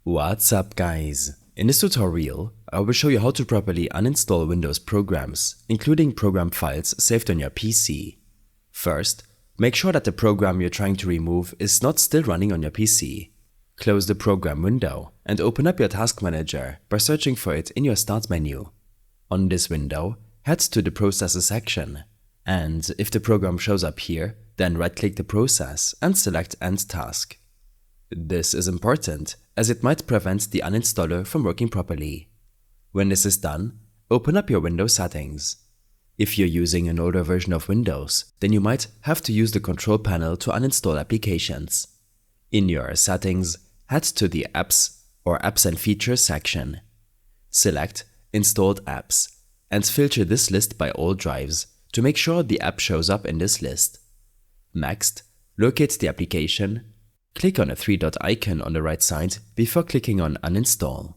What's up guys? In this tutorial, I will show you how to properly uninstall Windows programs, including program files saved on your PC. First, make sure that the program you're trying to remove is not still running on your PC. Close the program window and open up your task manager by searching for it in your Start menu. On this window, head to the Processes section, and if the program shows up here, then right-click the process and select End Task. This is important, as it might prevent the uninstaller from working properly. When this is done, open up your Windows settings. If you're using an older version of Windows, then you might have to use the control panel to uninstall applications. In your settings, head to the Apps or Apps and Features section. Select Installed Apps and filter this list by all drives to make sure the app shows up in this list. Next, locate the application. Click on a three-dot icon on the right side before clicking on Uninstall.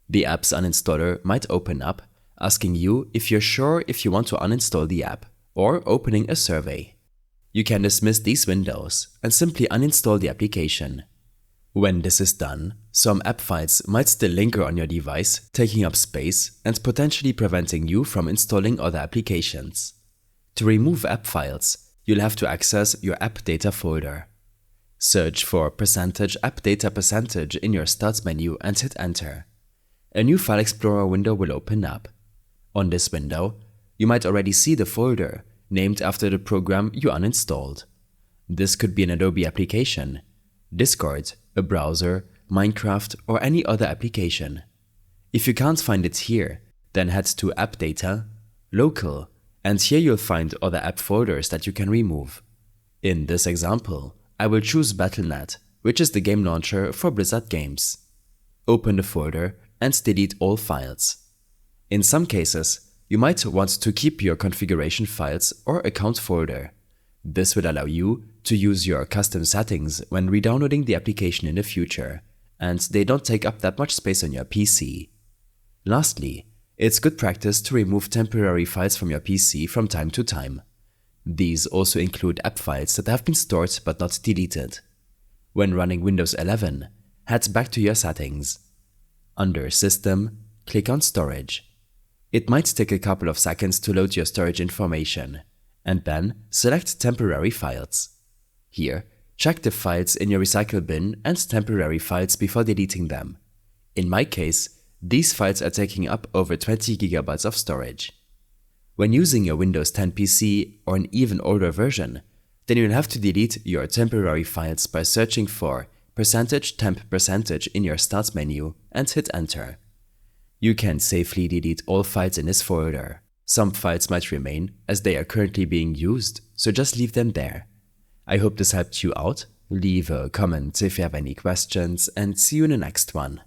The app's uninstaller might open up, asking you if you're sure if you want to uninstall the app, or opening a survey. You can dismiss these windows and simply uninstall the application. When this is done, some app files might still linger on your device, taking up space and potentially preventing you from installing other applications. To remove app files, you'll have to access your app data folder. Search for %app data % in your Start menu and hit Enter. A new File Explorer window will open up. On this window, you might already see the folder named after the program you uninstalled. This could be an Adobe application, Discord, a browser, Minecraft, or any other application. If you can't find it here, then head to App Data, Local, and here you'll find other app folders that you can remove. In this example, I will choose Battle.net, which is the game launcher for Blizzard games. Open the folder and delete all files. In some cases, you might want to keep your configuration files or account folder. This will allow you to use your custom settings when re-downloading the application in the future, and they don't take up that much space on your PC. Lastly, it's good practice to remove temporary files from your PC from time to time. These also include app files that have been stored but not deleted. When running Windows 11, head back to your settings. Under System, click on Storage. It might take a couple of seconds to load your storage information, and then select Temporary Files. Here, check the files in your recycle bin and temporary files before deleting them. In my case, these files are taking up over 20 GB of storage. When using your Windows 10 PC or an even older version, then you'll have to delete your temporary files by searching for %temp% in your Start menu and hit Enter. You can safely delete all files in this folder. Some files might remain as they are currently being used, so just leave them there. I hope this helped you out. Leave a comment if you have any questions, and see you in the next one.